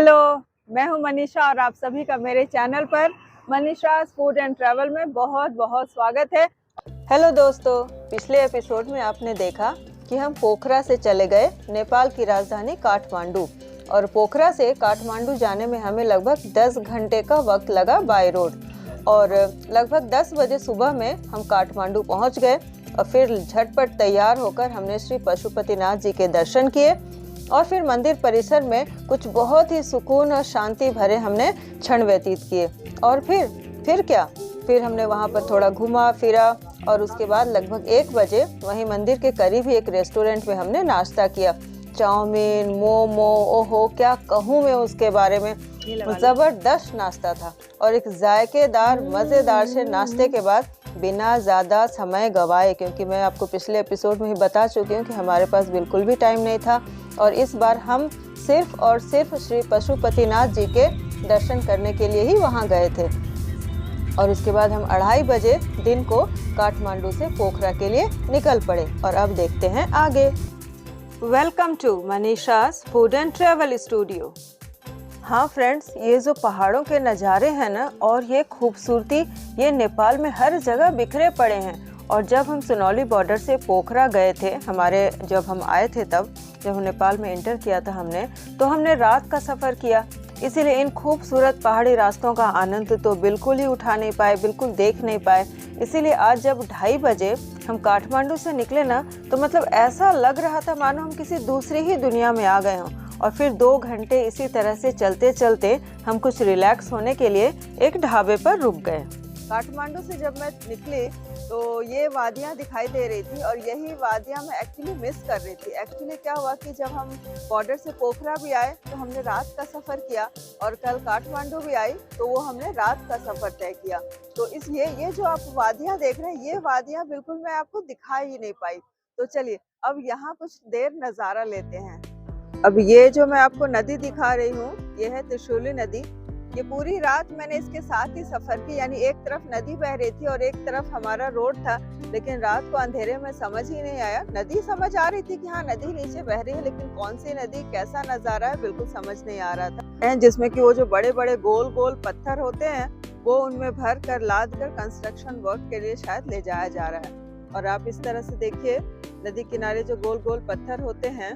Hello, मैं हूं मनीषा और आप सभी का मेरे चैनल पर मनीषा's फूड एंड ट्रैवल में बहुत बहुत स्वागत है। हेलो दोस्तों, पिछले एपिसोड में आपने देखा कि हम पोखरा से चले गए नेपाल की राजधानी काठमांडू और पोखरा से काठमांडू जाने में हमें लगभग 10 घंटे का वक्त लगा बाय रोड और लगभग 10 बजे सुबह में हम काठमांडू पहुंच गए और फिर झटपट तैयार होकर हमने श्री पशुपतिनाथ जी के दर्शन किए और फिर मंदिर परिसर में कुछ बहुत ही सुकून और शांति भरे हमने क्षण व्यतीत किए और फिर क्या, फिर हमने वहाँ पर थोड़ा घूमा फिरा और उसके बाद लगभग 1 बजे वहीं मंदिर के करीब ही एक रेस्टोरेंट में हमने नाश्ता किया। चाउमीन, मोमो, ओहो क्या कहूँ मैं उसके बारे में, जबरदस्त नाश्ता था और एक जायकेदार मज़ेदार से नाश्ते के बाद बिना ज़्यादा समय गवाए, क्योंकि मैं आपको पिछले एपिसोड में ही बता चुकी हूँ कि हमारे पास बिल्कुल भी टाइम नहीं था और इस बार हम सिर्फ और सिर्फ श्री पशुपतिनाथ जी के दर्शन करने के लिए ही वहाँ गए थे और उसके बाद हम 2:30 बजे दिन को काठमांडू से पोखरा के लिए निकल पड़े और अब देखते हैं आगे। Welcome to Manisha's food and travel studio. हाँ फ्रेंड्स, ये जो पहाड़ों के नज़ारे हैं ना और ये खूबसूरती, ये नेपाल में हर जगह बिखरे पड़े हैं। और जब हम सुनौली बॉर्डर से पोखरा गए थे, जब हम आए थे तब जब नेपाल में एंटर किया था तो हमने रात का सफ़र किया, इसीलिए इन खूबसूरत पहाड़ी रास्तों का आनंद तो बिल्कुल ही उठा नहीं पाए, बिल्कुल देख नहीं पाए। इसीलिए आज जब 2:30 बजे हम काठमांडू से निकले ना तो मतलब ऐसा लग रहा था मानो हम किसी दूसरी ही दुनिया में आ गए हों। और फिर 2 घंटे इसी तरह से चलते चलते हम कुछ रिलैक्स होने के लिए एक ढाबे पर रुक गए। काठमांडू से जब मैं निकली तो ये वादियाँ दिखाई दे रही थी और यही वादियाँ मैं एक्चुअली मिस कर रही थी। एक्चुअली क्या हुआ कि जब हम बॉर्डर से पोखरा भी आए तो हमने रात का सफ़र किया और कल काठमांडू भी आई तो वो हमने रात का सफ़र तय किया। तो इसलिए ये जो आप वादियाँ देख रहे हैं, ये वादियाँ बिल्कुल मैं आपको दिखा ही नहीं पाई। तो चलिए अब यहाँ कुछ देर नज़ारा लेते हैं। अब ये जो मैं आपको नदी दिखा रही हूँ, ये है त्रिशूली नदी। ये पूरी रात मैंने इसके साथ ही सफ़र की, यानी एक तरफ नदी बह रही थी और एक तरफ हमारा रोड था, लेकिन रात को अंधेरे में समझ ही नहीं आया। नदी समझ आ रही थी कि हाँ नदी नीचे बह रही है, लेकिन कौन सी नदी, कैसा नज़ारा है, बिल्कुल समझ नहीं आ रहा था। जिसमें कि वो जो बड़े बड़े गोल गोल पत्थर होते हैं वो उनमें भर कर लाद कर कंस्ट्रक्शन वर्क के लिए शायद ले जाया जा रहा है। और आप इस तरह से देखिए, नदी किनारे जो गोल गोल पत्थर होते हैं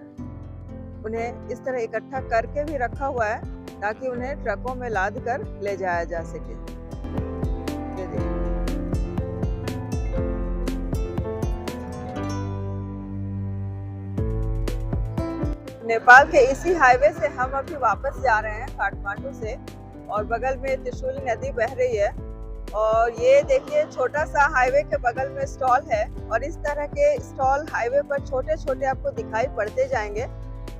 उन्हें इस तरह इकट्ठा करके भी रखा हुआ है ताकि उन्हें ट्रकों में लाद कर ले जाया जा सके। नेपाल के इसी हाईवे से हम अभी वापस जा रहे हैं काठमांडू से और बगल में त्रिशूली नदी बह रही है और ये देखिए छोटा सा हाईवे के बगल में स्टॉल है और इस तरह के स्टॉल हाईवे पर छोटे छोटे आपको दिखाई पड़ते जाएंगे।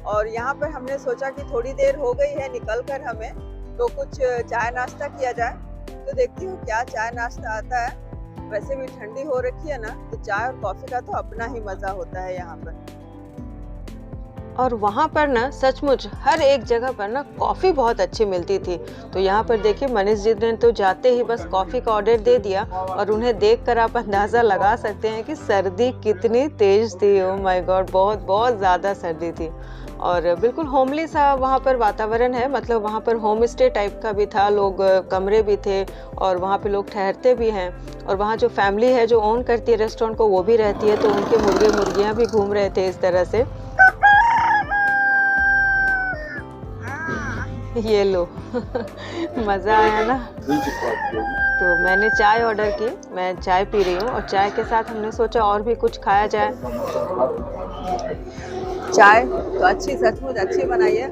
और यहाँ पर हमने सोचा कि थोड़ी देर हो गई है निकल कर हमें, तो कुछ चाय नाश्ता किया जाए। तो देखती हूँ क्या चाय नाश्ता आता है। वैसे भी ठंडी हो रखी है ना, तो चाय और कॉफ़ी का तो अपना ही मज़ा होता है यहाँ पर। और वहाँ पर ना सचमुच हर एक जगह पर ना कॉफ़ी बहुत अच्छी मिलती थी। तो यहाँ पर देखिए मनीष जी ने तो जाते ही बस कॉफ़ी का ऑर्डर दे दिया और उन्हें देखकर आप अंदाज़ा लगा सकते हैं कि सर्दी कितनी तेज़ थी। ओह माय गॉड, बहुत बहुत ज़्यादा सर्दी थी और बिल्कुल होमली सा वहाँ पर वातावरण है। मतलब वहाँ पर होम स्टे टाइप का भी था, लोग कमरे भी थे और वहाँ पे लोग ठहरते भी हैं। और वहाँ जो फैमिली है जो ओन करती है रेस्टोरेंट को, वो भी रहती है, तो उनके मुर्गे मुर्गियाँ भी घूम रहे थे इस तरह से। ये लो मज़ा आया ना। तो मैंने चाय ऑर्डर की, मैं चाय पी रही हूँ और चाय के साथ हमने सोचा और भी कुछ खाया जाए। चाय तो अच्छी, सचमुच अच्छी बनाई है।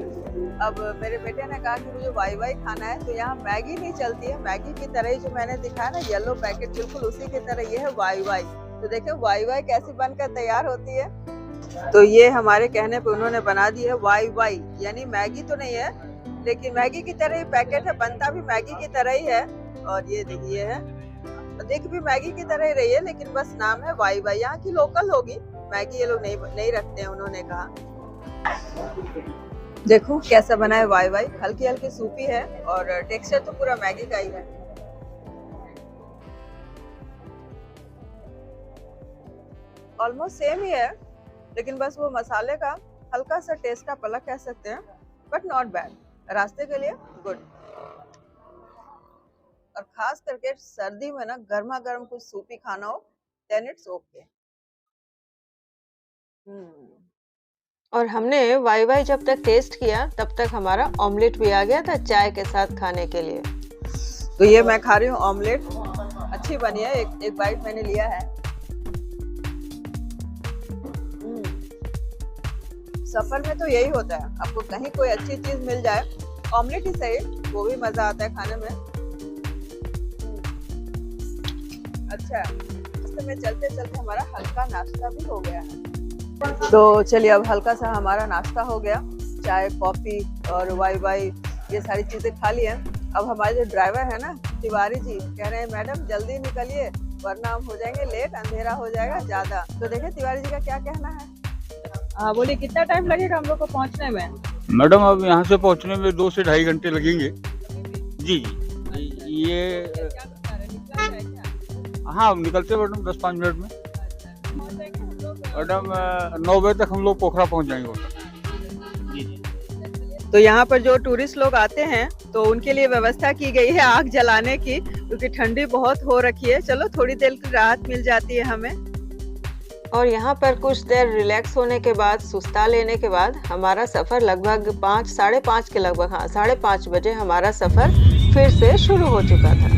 अब मेरे बेटे ने कहा कि मुझे वाई खाना है, तो यहाँ मैगी नहीं चलती है। मैगी की तरह ही जो मैंने दिखाया ना येलो पैकेट, बिल्कुल उसी की तरह ये है वाई। तो देखिए वाई कैसी बनकर तैयार होती है। तो ये हमारे कहने पे उन्होंने बना दी है वाई, यानी मैगी तो नहीं है लेकिन मैगी की तरह ही पैकेट है, बनता भी मैगी की तरह ही है। और ये देखिए है, देख भी मैगी की तरह ही रही है, लेकिन बस नाम है वाई। यहाँ की लोकल होगी मैगी, ये लोग नहीं रखते हैं उन्होंने कहा। देखो कैसा बना है वाई, हल्की हल्की सूपी है और टेक्सचर तो पूरा मैगी का ही है। ऑलमोस्ट सेम ही है, लेकिन बस वो मसाले का हल्का सा टेस्ट आप अलग कह सकते हैं, बट नॉट बैड। रास्ते के लिए गुड। और खास करके सर्दी में ना गर्मा गर्म कुछ सूपी खाना हो देन इट्स ओके। और हमने वाई वाई जब तक टेस्ट किया तब तक हमारा ऑमलेट भी आ गया था चाय के साथ खाने के लिए। तो ये मैं खा रही हूँ ऑमलेट, अच्छी बनी है, एक बाइट मैंने लिया है। सफर में तो यही होता है, आपको कहीं कोई अच्छी चीज मिल जाए, ऑमलेट ही सही, वो भी मजा आता है खाने में। अच्छा, रास्ते में चलते चलते हमारा हल्का नाश्ता भी हो गया है। तो चलिए अब हल्का सा हमारा नाश्ता हो गया, चाय कॉफी और वाई वाई ये सारी चीजें खा ली हैं। अब हमारे जो ड्राइवर है ना तिवारी जी कह रहे हैं मैडम जल्दी निकलिए वरना हम हो जाएंगे लेट, अंधेरा हो जाएगा ज्यादा। तो देखिए तिवारी जी का क्या कहना है। बोलिए कितना टाइम लगेगा हम लोग को पहुंचने में। मैडम अब यहाँ से पहुँचने में 2 से ढाई घंटे लगेंगे। जी जी ये हाँ निकलते मैडम 10-5 मिनट में। मैडम 9 बजे तक हम लोग पोखरा पहुँच जाएंगे होटल। जी जी। तो यहाँ पर जो टूरिस्ट लोग आते हैं तो उनके लिए व्यवस्था की गई है आग जलाने की, क्योंकि ठंडी बहुत हो रखी है। चलो थोड़ी देर की राहत मिल जाती है हमें। और यहाँ पर कुछ देर रिलैक्स होने के बाद, सुस्ता लेने के बाद हमारा सफ़र लगभग 5-5:30 के लगभग, हाँ 5:30 बजे हमारा सफ़र फिर से शुरू हो चुका था।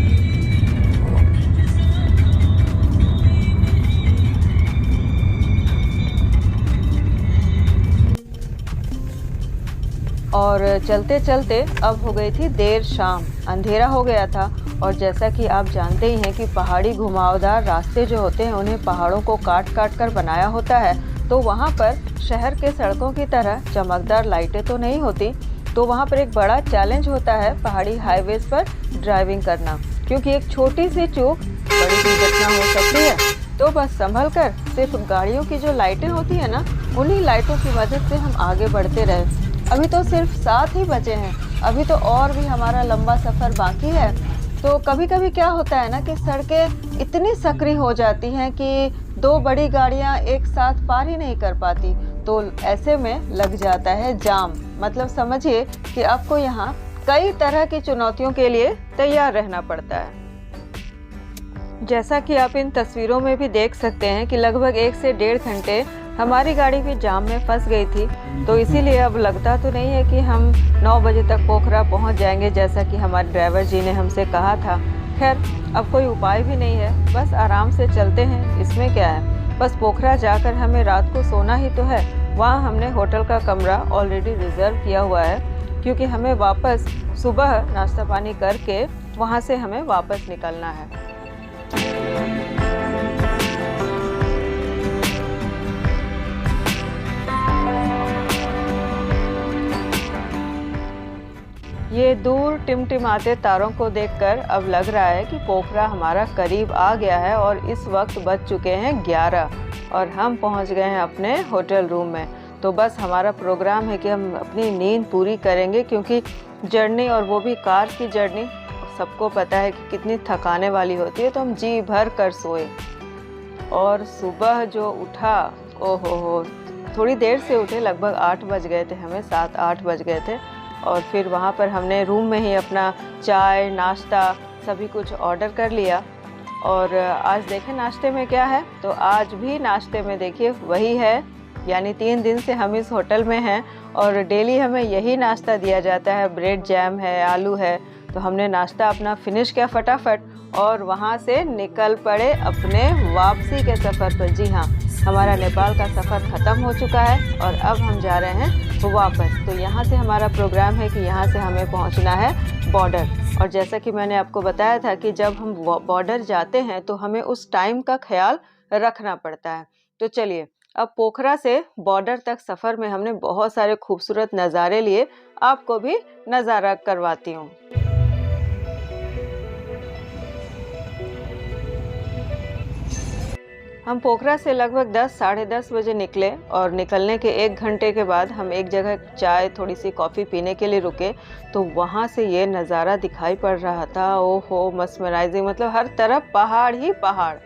और चलते चलते अब हो गई थी देर शाम, अंधेरा हो गया था। और जैसा कि आप जानते ही हैं कि पहाड़ी घुमावदार रास्ते जो होते हैं उन्हें पहाड़ों को काट काट कर बनाया होता है, तो वहाँ पर शहर के सड़कों की तरह चमकदार लाइटें तो नहीं होती। तो वहाँ पर एक बड़ा चैलेंज होता है पहाड़ी हाईवेज पर ड्राइविंग करना, क्योंकि एक छोटी सी चूक बड़ी दुर्घटना हो सकती है। तो बस संभल कर सिर्फ गाड़ियों की जो लाइटें होती है ना, उन्हीं लाइटों की मदद से हम आगे बढ़ते रहे। अभी तो सिर्फ 7 ही बजे हैं, अभी तो और भी हमारा लंबा सफ़र बाकी है। तो कभी कभी क्या होता है ना कि सड़कें इतनी सकरी हो जाती हैं कि 2 बड़ी गाड़ियां एक साथ पार ही नहीं कर पाती, तो ऐसे में लग जाता है जाम। मतलब समझिए कि आपको यहाँ कई तरह की चुनौतियों के लिए तैयार रहना पड़ता है। जैसा कि आप इन तस्वीरों में भी देख सकते हैं कि लगभग 1 से 1.5 घंटे हमारी गाड़ी भी जाम में फंस गई थी। तो इसीलिए अब लगता तो नहीं है कि हम 9 बजे तक पोखरा पहुंच जाएंगे, जैसा कि हमारे ड्राइवर जी ने हमसे कहा था। खैर अब कोई उपाय भी नहीं है, बस आराम से चलते हैं, इसमें क्या है। बस पोखरा जाकर हमें रात को सोना ही तो है। वहाँ हमने होटल का कमरा ऑलरेडी रिजर्व किया हुआ है, क्योंकि हमें वापस सुबह नाश्ता पानी करके वहाँ से हमें वापस निकलना है। ये दूर टिमटिमाते तारों को देखकर अब लग रहा है कि पोखरा हमारा करीब आ गया है और इस वक्त बज चुके हैं 11 और हम पहुंच गए हैं अपने होटल रूम में। तो बस हमारा प्रोग्राम है कि हम अपनी नींद पूरी करेंगे, क्योंकि जर्नी, और वो भी कार की जर्नी, सबको पता है कि कितनी थकाने वाली होती है। तो हम जी भर कर सोए। और सुबह जो उठा, ओहो हो, थोड़ी देर से उठे, लगभग 8 बज गए थे हमें, 7-8 बज गए थे। और फिर वहाँ पर हमने रूम में ही अपना चाय नाश्ता सभी कुछ ऑर्डर कर लिया। और आज देखें नाश्ते में क्या है, तो आज भी नाश्ते में देखिए वही है, यानी 3 दिन से हम इस होटल में हैं और डेली हमें यही नाश्ता दिया जाता है। ब्रेड जैम है, आलू है। तो हमने नाश्ता अपना फिनिश किया फटाफट और वहाँ से निकल पड़े अपने वापसी के सफ़र पर। जी हाँ, हमारा नेपाल का सफ़र ख़त्म हो चुका है और अब हम जा रहे हैं वापस। तो यहाँ से हमारा प्रोग्राम है कि यहाँ से हमें पहुँचना है बॉर्डर। और जैसा कि मैंने आपको बताया था कि जब हम बॉर्डर जाते हैं तो हमें उस टाइम का ख्याल रखना पड़ता है। तो चलिए अब पोखरा से बॉर्डर तक सफ़र में हमने बहुत सारे खूबसूरत नज़ारे लिए, आपको भी नज़ारा करवाती हूँ। हम पोखरा से लगभग 10-10:30 बजे निकले और निकलने के 1 घंटे के बाद हम एक जगह चाय, थोड़ी सी कॉफ़ी पीने के लिए रुके। तो वहाँ से ये नज़ारा दिखाई पड़ रहा था, ओहो मस्मराइजिंग, मतलब हर तरफ पहाड़ ही पहाड़।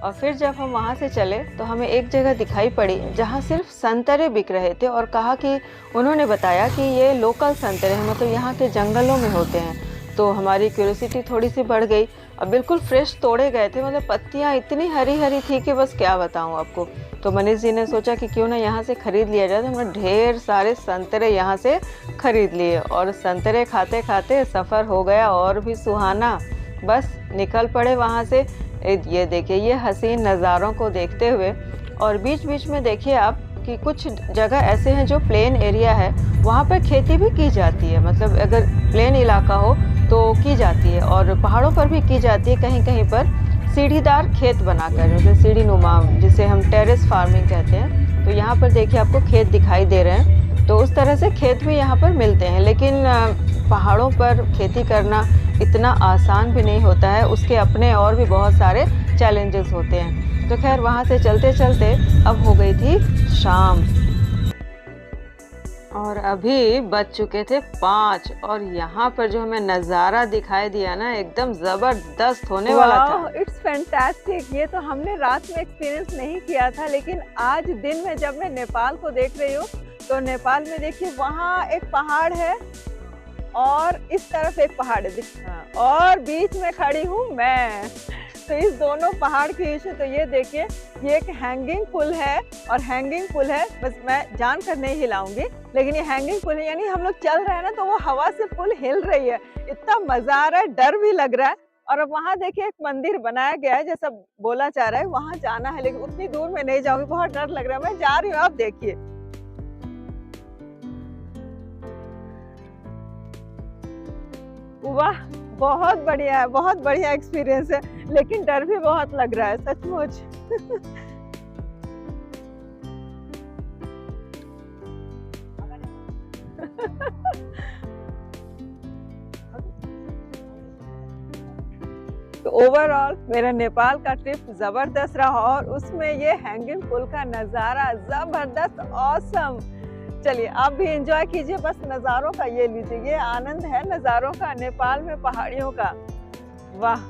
और फिर जब हम वहाँ से चले तो हमें एक जगह दिखाई पड़ी जहाँ सिर्फ संतरे बिक रहे थे, और कहा कि उन्होंने बताया कि ये लोकल संतरे हैं, मतलब यहाँ के जंगलों में होते हैं। तो हमारी क्यूरियोसिटी थोड़ी सी बढ़ गई। अब बिल्कुल फ्रेश तोड़े गए थे, मतलब पत्तियाँ इतनी हरी हरी थी कि बस क्या बताऊँ आपको। तो मनीष जी ने सोचा कि क्यों ना यहाँ से ख़रीद लिया जाए, तो हमने ढेर सारे संतरे यहाँ से ख़रीद लिए और संतरे खाते खाते सफ़र हो गया और भी सुहाना। बस निकल पड़े वहाँ से। ये देखिए, ये हसीन नज़ारों को देखते हुए, और बीच बीच में देखिए आप कि कुछ जगह ऐसे हैं जो प्लेन एरिया है, वहाँ पर खेती भी की जाती है, मतलब अगर प्लेन इलाका हो तो की जाती है, और पहाड़ों पर भी की जाती है कहीं कहीं पर सीढ़ीदार खेत बनाकर, मतलब सीढ़ी नुमा, जिसे हम टेरेस फार्मिंग कहते हैं। तो यहाँ पर देखिए आपको खेत दिखाई दे रहे हैं, तो उस तरह से खेत भी यहाँ पर मिलते हैं। लेकिन पहाड़ों पर खेती करना इतना आसान भी नहीं होता है, उसके अपने और भी बहुत सारे चैलेंजेस होते हैं। तो खैर वहाँ से चलते चलते अब हो गई थी शाम, और अभी बज चुके थे 5, और यहाँ पर जो हमें नज़ारा दिखाई दिया ना, एकदम ज़बरदस्त होने वाला था। It's fantastic. ये तो हमने रात में एक्सपीरियंस नहीं किया था, लेकिन आज दिन में जब मैं नेपाल को देख रही हूँ, तो नेपाल में देखिए वहाँ एक पहाड़ है और इस तरफ एक पहाड़ है, और बीच में खड़ी हूँ मैं। तो इस दोनों पहाड़ के बीच में, तो ये देखिए, ये एक हैंगिंग पुल है, और हैंगिंग पुल है, बस मैं जान कर नहीं हिलाऊंगी, लेकिन ये हैंगिंग पुल है, यानी हम लोग चल रहे हैं ना तो वो हवा से पुल हिल रही है। इतना मजा आ रहा है, डर भी लग रहा है। और अब वहाँ देखिए एक मंदिर बनाया गया है, जैसा बोला जा रहा है वहाँ जाना है, लेकिन उतनी दूर में नहीं जाऊंगी, बहुत डर लग रहा है। मैं जा रही हूँ, आप देखिए। वाह, बहुत बढ़िया है, बहुत बढ़िया एक्सपीरियंस है, लेकिन डर भी बहुत लग रहा है सचमुच। तो ओवरऑल मेरा नेपाल का ट्रिप जबरदस्त रहा, और उसमें ये हैंगिंग पुल का नजारा जबरदस्त, ऑसम। चलिए आप भी एंजॉय कीजिए, बस नज़ारों का ये लीजिए, ये आनंद है नज़ारों का, नेपाल में पहाड़ियों का। वाह,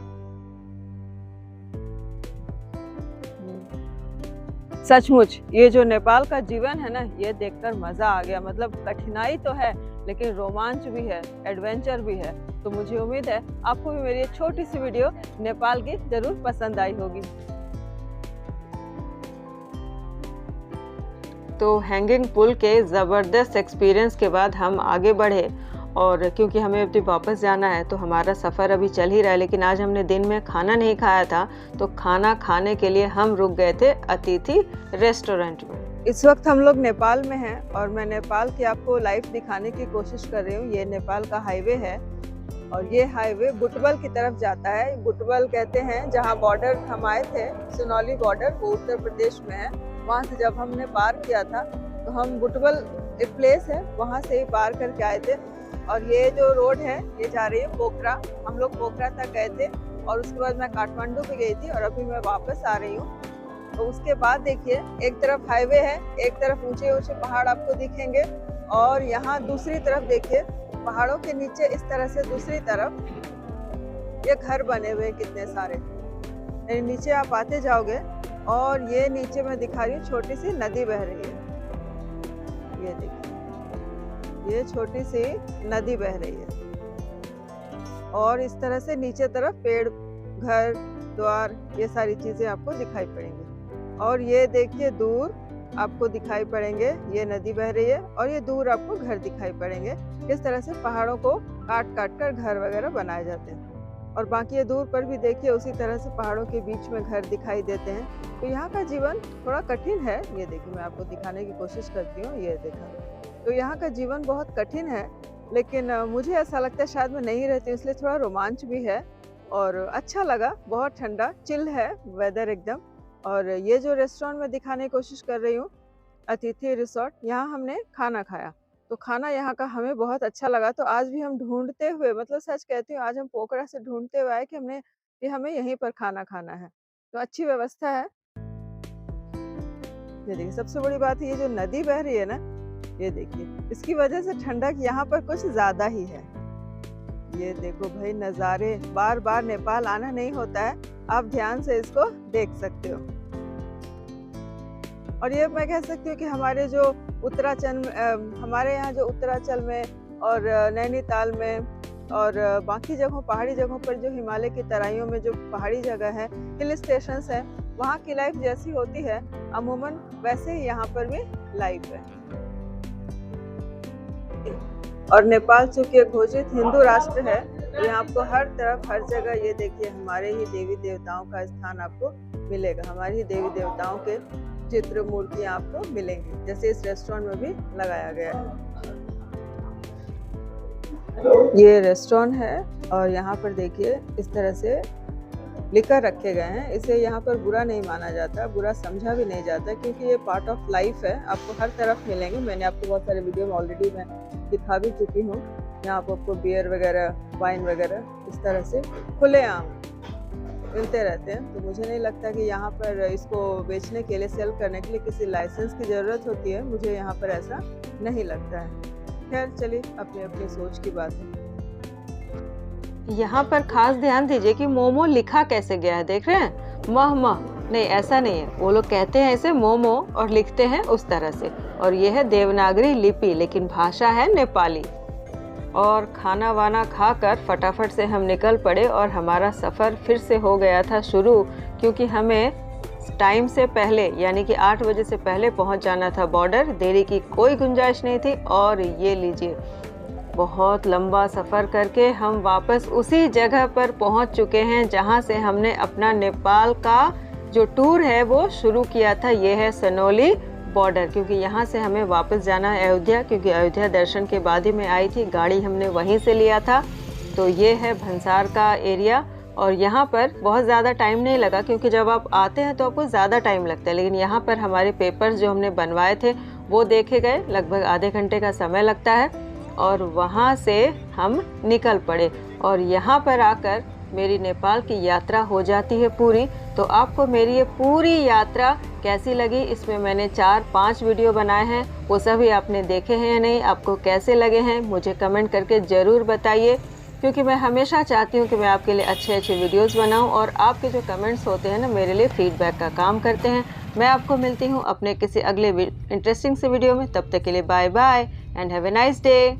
सचमुच ये जो नेपाल का जीवन है ना, ये देखकर मजा आ गया। मतलब कठिनाई तो है, लेकिन रोमांच भी है, एडवेंचर भी है। तो मुझे उम्मीद है आपको भी मेरी छोटी सी वीडियो नेपाल की जरूर पसंद आई होगी। तो हैंगिंग पुल के ज़बरदस्त एक्सपीरियंस के बाद हम आगे बढ़े, और क्योंकि हमें अभी वापस जाना है तो हमारा सफ़र अभी चल ही रहा है। लेकिन आज हमने दिन में खाना नहीं खाया था, तो खाना खाने के लिए हम रुक गए थे अतिथि रेस्टोरेंट में। इस वक्त हम लोग नेपाल में हैं, और मैं नेपाल की आपको लाइव दिखाने की कोशिश कर रही हूँ। ये नेपाल का हाईवे है, और ये हाईवे बुटवल की तरफ जाता है। बुटवल कहते हैं जहाँ बॉर्डर हम आए थे, सुनौली बॉर्डर, वो उत्तर प्रदेश में है। वहाँ से जब हमने पार किया था तो हम बुटवल एक प्लेस है, वहाँ से ही पार करके आए थे। और ये जो रोड है ये जा रही है पोखरा। हम लोग पोखरा तक गए थे, और उसके बाद मैं काठमांडू भी गई थी, और अभी मैं वापस आ रही हूँ। तो उसके बाद देखिए, एक तरफ हाईवे है, एक तरफ ऊंचे ऊंचे पहाड़ आपको दिखेंगे, और यहाँ दूसरी तरफ देखिए पहाड़ों के नीचे इस तरह से दूसरी तरफ ये घर बने हुए कितने सारे। नीचे आप आते जाओगे, और ये नीचे मैं दिखा रही हूँ छोटी सी नदी बह रही है। ये देखिए, ये छोटी सी नदी बह रही है, और इस तरह से नीचे तरफ पेड़, घर द्वार, ये सारी चीजें आपको दिखाई पड़ेंगी। और ये देखिए दूर आपको दिखाई पड़ेंगे, ये नदी बह रही है, और ये दूर आपको घर दिखाई पड़ेंगे। किस तरह से पहाड़ों को काट काट कर घर वगैरह बनाए जाते हैं। और बाकी ये दूर पर भी देखिए उसी तरह से पहाड़ों के बीच में घर दिखाई देते हैं। तो यहाँ का जीवन थोड़ा कठिन है। ये देखिए, मैं आपको दिखाने की कोशिश करती हूँ। ये देखा, तो यहाँ का जीवन बहुत कठिन है, लेकिन मुझे ऐसा लगता है शायद मैं नहीं रहती हूँ, इसलिए थोड़ा रोमांच भी है, और अच्छा लगा। बहुत ठंडा चिल है वेदर एकदम। और ये जो रेस्टोरेंट में दिखाने की कोशिश कर रही हूँ, अतिथि रिसोर्ट, यहाँ हमने खाना खाया। तो खाना यहाँ का हमें बहुत अच्छा लगा। तो आज भी हम ढूंढते हुए, मतलब सच कहती हूँ, आज हम पोखरा से ढूंढते हुए आए कि हमें यहीं पर खाना खाना है। तो अच्छी व्यवस्था है। ये देखिए, सबसे बड़ी बात है ये जो नदी बह रही है ना, ये देखिए, इसकी वजह से ठंडक यहाँ पर कुछ ज्यादा ही है। ये देखो भाई नज़ारे, बार बार नेपाल आना नहीं होता है, आप ध्यान से इसको देख सकते हो। और ये मैं कह सकती हूँ कि हमारे जो हमारे यहाँ जो उत्तरांचल में और नैनीताल में और बाकी जगहों पहाड़ी जगहों पर जो हिमालय की तराइयों में जो पहाड़ी जगह है, हिल स्टेशंस है, वहाँ की लाइफ जैसी होती है अमूमन वैसे ही यहाँ पर भी लाइफ है। और नेपाल चूंकि एक घोषित हिंदू राष्ट्र है, तो यहाँ आपको हर तरफ हर जगह ये देखिए हमारे ही देवी देवताओं का स्थान आपको मिलेगा, हमारी ही देवी देवताओं के चित्र मूर्तियाँ आपको मिलेंगी, जैसे इस रेस्टोरेंट में भी लगाया गया है। ये रेस्टोरेंट है और यहाँ पर देखिए इस तरह से लिकर रखे गए हैं। इसे यहाँ पर बुरा नहीं माना जाता, बुरा समझा भी नहीं जाता, क्योंकि ये पार्ट ऑफ लाइफ है, आपको हर तरफ मिलेंगे। मैंने आपको बहुत सारे वीडियो में ऑलरेडी मैं दिखा भी चुकी हूँ। यहाँ पर आपको बियर वगैरह, वाइन वगैरह इस तरह से खुलेआम मिलते रहते हैं। तो मुझे नहीं लगता कि यहाँ पर इसको बेचने के लिए, सेल करने के लिए किसी लाइसेंस की ज़रूरत होती है, मुझे यहाँ पर ऐसा नहीं लगता है। खैर चलिए, अपनी अपनी सोच की बात है। यहाँ पर खास ध्यान दीजिए कि मोमो लिखा कैसे गया है, देख रहे हैं, मह मह, नहीं ऐसा नहीं है, वो लोग कहते हैं ऐसे मोमो और लिखते हैं उस तरह से। और ये है देवनागरी लिपि, लेकिन भाषा है नेपाली। और खाना वाना खाकर फटाफट से हम निकल पड़े और हमारा सफ़र फिर से हो गया था शुरू, क्योंकि हमें टाइम से पहले यानी कि 8 बजे से पहले पहुंच जाना था बॉर्डर। देरी की कोई गुंजाइश नहीं थी। और ये लीजिए, बहुत लंबा सफ़र करके हम वापस उसी जगह पर पहुंच चुके हैं जहां से हमने अपना नेपाल का जो टूर है वो शुरू किया था। ये है सनौली बॉर्डर, क्योंकि यहाँ से हमें वापस जाना है अयोध्या, क्योंकि अयोध्या दर्शन के बाद ही मैं आई थी, गाड़ी हमने वहीं से लिया था। तो ये है भंसार का एरिया और यहाँ पर बहुत ज़्यादा टाइम नहीं लगा, क्योंकि जब आप आते हैं तो आपको ज़्यादा टाइम लगता है, लेकिन यहाँ पर हमारे पेपर्स जो हमने बनवाए थे वो देखे गए, लगभग आधे घंटे का समय लगता है। और वहाँ से हम निकल पड़े और यहाँ पर आकर मेरी नेपाल की यात्रा हो जाती है पूरी। तो आपको मेरी ये पूरी यात्रा कैसी लगी, इसमें मैंने 4-5 वीडियो बनाए हैं, वो सभी आपने देखे हैं या नहीं, आपको कैसे लगे हैं मुझे कमेंट करके ज़रूर बताइए, क्योंकि मैं हमेशा चाहती हूँ कि मैं आपके लिए अच्छे वीडियोस बनाऊँ और आपके जो कमेंट्स होते हैं ना, मेरे लिए फीडबैक का काम करते हैं। मैं आपको मिलती हूँ अपने किसी अगले इंटरेस्टिंग से वीडियो में। तब तक के लिए bye bye and have a nice day.